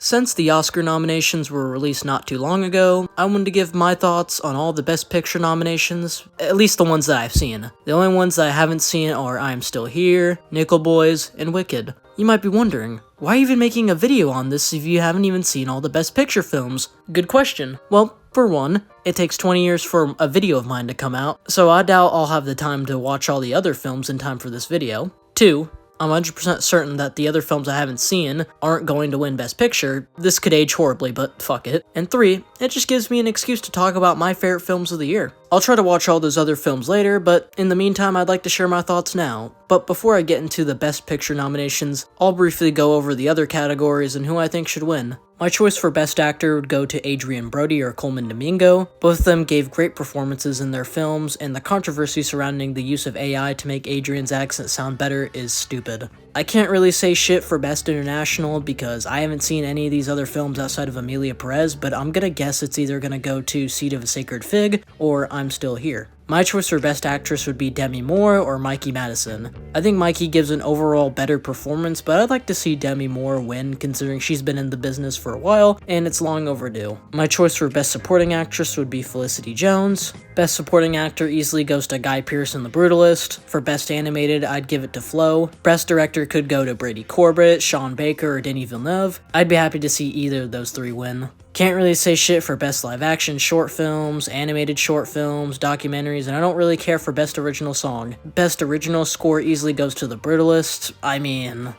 Since the Oscar nominations were released not too long ago, I wanted to give my thoughts on all the Best Picture nominations, at least the ones that I've seen. The only ones that I haven't seen are I'm Still Here, Nickel Boys, and Wicked. You might be wondering, why even making a video on this if you haven't even seen all the Best Picture films? Good question. Well, for one, it takes 20 years for a video of mine to come out, so I doubt I'll have the time to watch all the other films in time for this video. 2, I'm 100% certain that the other films I haven't seen aren't going to win Best Picture. This could age horribly, but fuck it. And 3, it just gives me an excuse to talk about my favorite films of the year. I'll try to watch all those other films later, but in the meantime, I'd like to share my thoughts now. But before I get into the Best Picture nominations, I'll briefly go over the other categories and who I think should win. My choice for Best Actor would go to Adrien Brody or Colman Domingo. Both of them gave great performances in their films, and the controversy surrounding the use of AI to make Adrien's accent sound better is stupid. I can't really say shit for Best International because I haven't seen any of these other films outside of Emilia Perez, but I'm gonna guess it's either gonna go to Seed of a Sacred Fig or I'm Still Here. My choice for Best Actress would be Demi Moore or Mikey Madison. I think Mikey gives an overall better performance, but I'd like to see Demi Moore win considering she's been in the business for a while and it's long overdue. My choice for Best Supporting Actress would be Felicity Jones. Best Supporting Actor easily goes to Guy Pearce in The Brutalist. For Best Animated, I'd give it to Flo. Best Director could go to Brady Corbett, Sean Baker, or Denis Villeneuve. I'd be happy to see either of those three win. Can't really say shit for Best Live Action Short Films, Animated Short Films, Documentaries, and I don't really care for Best Original Song. Best Original Score easily goes to The Brutalist. I mean...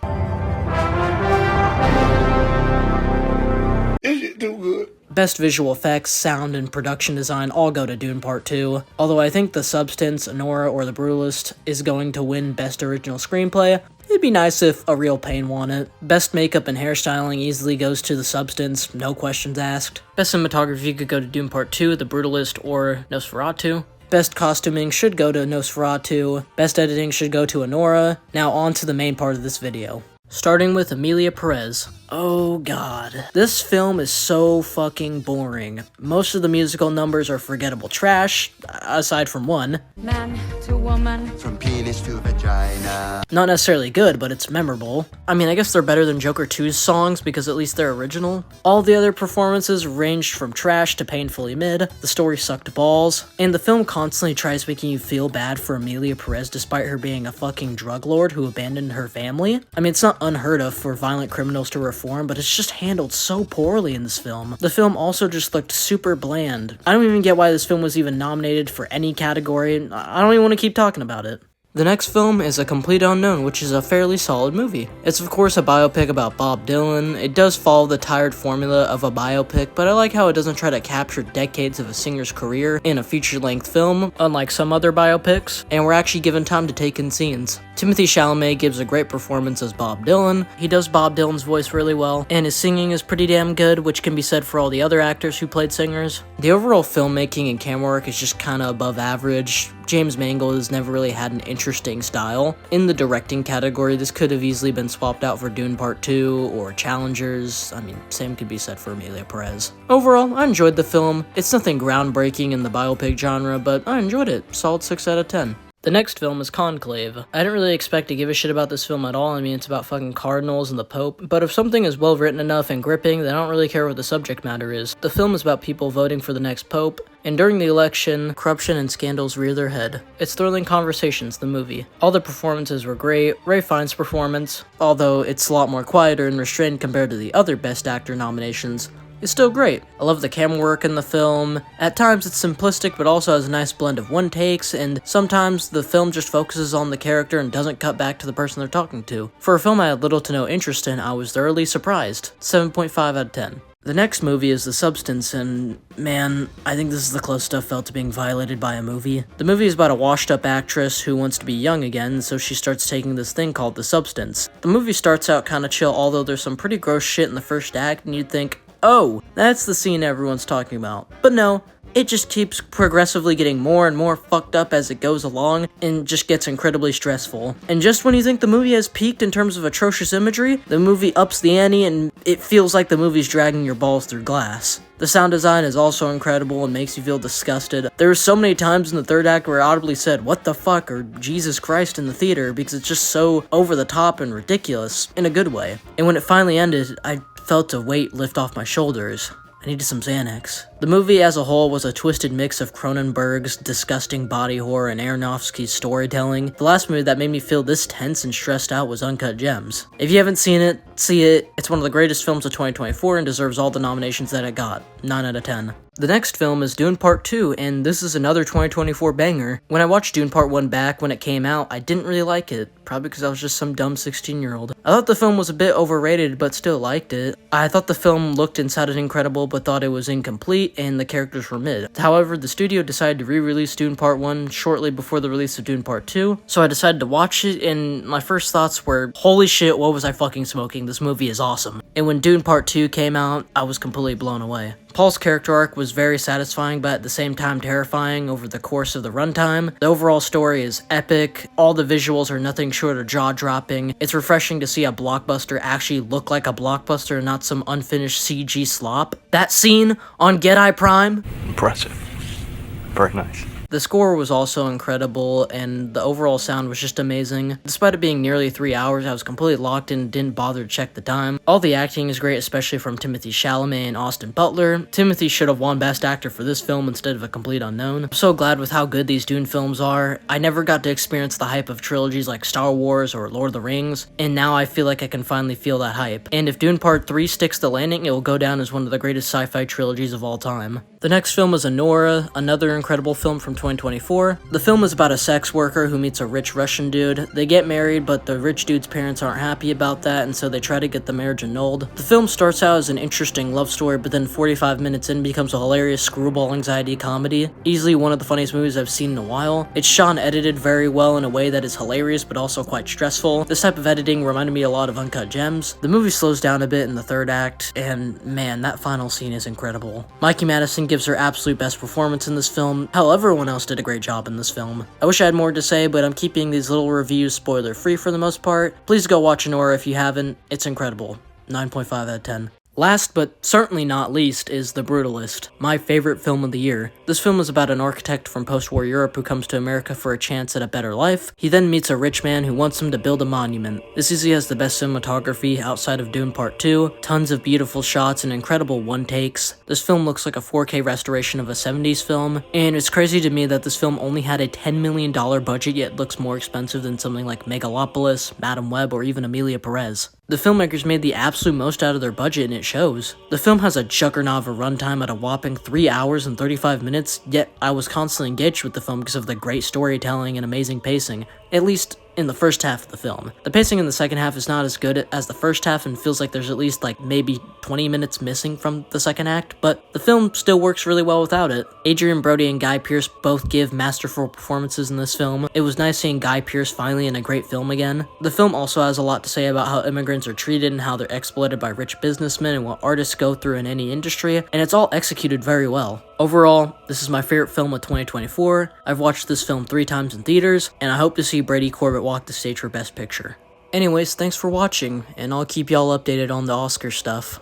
This shit too good. Best Visual Effects, Sound, and Production Design all go to Dune Part 2, although I think The Substance, Anora, or The Brutalist is going to win Best Original Screenplay. It'd be nice if A Real Pain won it. Best Makeup and Hairstyling easily goes to The Substance, no questions asked. Best Cinematography could go to Dune Part 2, The Brutalist, or Nosferatu. Best Costuming should go to Nosferatu. Best Editing should go to Anora. Now on to the main part of this video. Starting with Emilia Perez. Oh god. This film is so fucking boring. Most of the musical numbers are forgettable trash, aside from one. Man to woman. From penis to vagina. Not necessarily good, but it's memorable. I mean, I guess they're better than Joker 2's songs because at least they're original. All the other performances ranged from trash to painfully mid. The story sucked balls. And the film constantly tries making you feel bad for Emilia Perez despite her being a fucking drug lord who abandoned her family. I mean, it's not unheard of for violent criminals to reform, but it's just handled so poorly in this film. The film also just looked super bland. I don't even get why this film was even nominated for any category. I don't even want to keep talking about it. The next film is A Complete Unknown, which is a fairly solid movie. It's of course a biopic about Bob Dylan. It does follow the tired formula of a biopic, but I like how it doesn't try to capture decades of a singer's career in a feature-length film, unlike some other biopics, and we're actually given time to take in scenes. Timothée Chalamet gives a great performance as Bob Dylan. He does Bob Dylan's voice really well, and his singing is pretty damn good, which can be said for all the other actors who played singers. The overall filmmaking and camera work is just kinda above average. James Mangold has never really had an interesting style. In the directing category, this could have easily been swapped out for Dune Part 2 or Challengers. I mean, same could be said for Emilia Perez. Overall, I enjoyed the film. It's nothing groundbreaking in the biopic genre, but I enjoyed it. Solid 6 out of 10. The next film is Conclave. I didn't really expect to give a shit about this film at all. I mean, it's about fucking cardinals and the Pope, but if something is well written enough and gripping, then I don't really care what the subject matter is. The film is about people voting for the next Pope, and during the election, corruption and scandals rear their head. It's Thrilling Conversations, the movie. All the performances were great. Ray Fiennes' performance, although it's a lot more quieter and restrained compared to the other Best Actor nominations, is still great. I love the camera work in the film. At times it's simplistic but also has a nice blend of one takes, and sometimes the film just focuses on the character and doesn't cut back to the person they're talking to. For a film I had little to no interest in, I was thoroughly surprised. 7.5 out of 10. The next movie is The Substance, and man, I think this is the closest I've felt to being violated by a movie. The movie is about a washed-up actress who wants to be young again, so she starts taking this thing called The Substance. The movie starts out kinda chill, although there's some pretty gross shit in the first act, and you'd think, oh, that's the scene everyone's talking about. But no, it just keeps progressively getting more and more fucked up as it goes along, and just gets incredibly stressful. And just when you think the movie has peaked in terms of atrocious imagery, the movie ups the ante and it feels like the movie's dragging your balls through glass. The sound design is also incredible and makes you feel disgusted. There were so many times in the third act where I audibly said, "What the fuck?" or "Jesus Christ" in the theater because it's just so over the top and ridiculous in a good way. And when it finally ended, I felt a weight lift off my shoulders. I needed some Xanax. The movie as a whole was a twisted mix of Cronenberg's disgusting body horror and Aronofsky's storytelling. The last movie that made me feel this tense and stressed out was Uncut Gems. If you haven't seen it, see it. It's one of the greatest films of 2024 and deserves all the nominations that it got. 9 out of 10. The next film is Dune Part 2, and this is another 2024 banger. When I watched Dune Part 1 back when it came out, I didn't really like it, probably because I was just some dumb 16-year-old. I thought the film was a bit overrated, but still liked it. I thought the film looked and sounded incredible, but thought it was incomplete, and the characters were mid. However, the studio decided to re-release Dune Part 1 shortly before the release of Dune Part 2, so I decided to watch it, and my first thoughts were, holy shit, what was I fucking smoking? This movie is awesome. And when Dune Part 2 came out, I was completely blown away. Paul's character arc was very satisfying, but at the same time terrifying over the course of the runtime. The overall story is epic, all the visuals are nothing short of jaw-dropping. It's refreshing to see a blockbuster actually look like a blockbuster and not some unfinished CG slop. That scene on Gedai Prime? Impressive. Very nice. The score was also incredible, and the overall sound was just amazing. Despite it being nearly 3 hours, I was completely locked in and didn't bother to check the time. All the acting is great, especially from Timothée Chalamet and Austin Butler. Timothy should have won Best Actor for this film instead of a complete unknown. I'm so glad with how good these Dune films are. I never got to experience the hype of trilogies like Star Wars or Lord of the Rings, and now I feel like I can finally feel that hype. And if Dune Part 3 sticks the landing, it will go down as one of the greatest sci-fi trilogies of all time. The next film is Anora, another incredible film from 2024. The film is about a sex worker who meets a rich Russian dude. They get married, but the rich dude's parents aren't happy about that, and so they try to get the marriage annulled. The film starts out as an interesting love story, but then 45 minutes in becomes a hilarious screwball anxiety comedy. Easily one of the funniest movies I've seen in a while. It's shot and edited very well in a way that is hilarious, but also quite stressful. This type of editing reminded me a lot of Uncut Gems. The movie slows down a bit in the third act, and man, that final scene is incredible. Mikey Madison gives her absolute best performance in this film. Hell, everyone else did a great job in this film. I wish I had more to say, but I'm keeping these little reviews spoiler free for the most part. Please go watch Anora if you haven't. It's incredible. 9.5 out of 10. Last, but certainly not least, is The Brutalist, my favorite film of the year. This film is about an architect from post-war Europe who comes to America for a chance at a better life. He then meets a rich man who wants him to build a monument. This easily has the best cinematography outside of Dune Part 2, tons of beautiful shots and incredible one-takes. This film looks like a 4K restoration of a 70s film, and it's crazy to me that this film only had a $10 million budget yet looks more expensive than something like Megalopolis, Madame Web, or even Emilia Perez. The filmmakers made the absolute most out of their budget, and it shows. The film has a juggernaut of a runtime at a whopping 3 hours and 35 minutes, yet I was constantly engaged with the film because of the great storytelling and amazing pacing, at least in the first half of the film. The pacing in the second half is not as good as the first half and feels like there's at least like maybe 20 minutes missing from the second act, but the film still works really well without it. Adrian Brody and Guy Pearce both give masterful performances in this film. It was nice seeing Guy Pearce finally in a great film again. The film also has a lot to say about how immigrants are treated and how they're exploited by rich businessmen and what artists go through in any industry, and it's all executed very well. Overall, this is my favorite film of 2024. I've watched this film 3 times in theaters, and I hope to see Brady Corbett walk the stage for Best Picture. Anyways, thanks for watching, and I'll keep y'all updated on the Oscar stuff.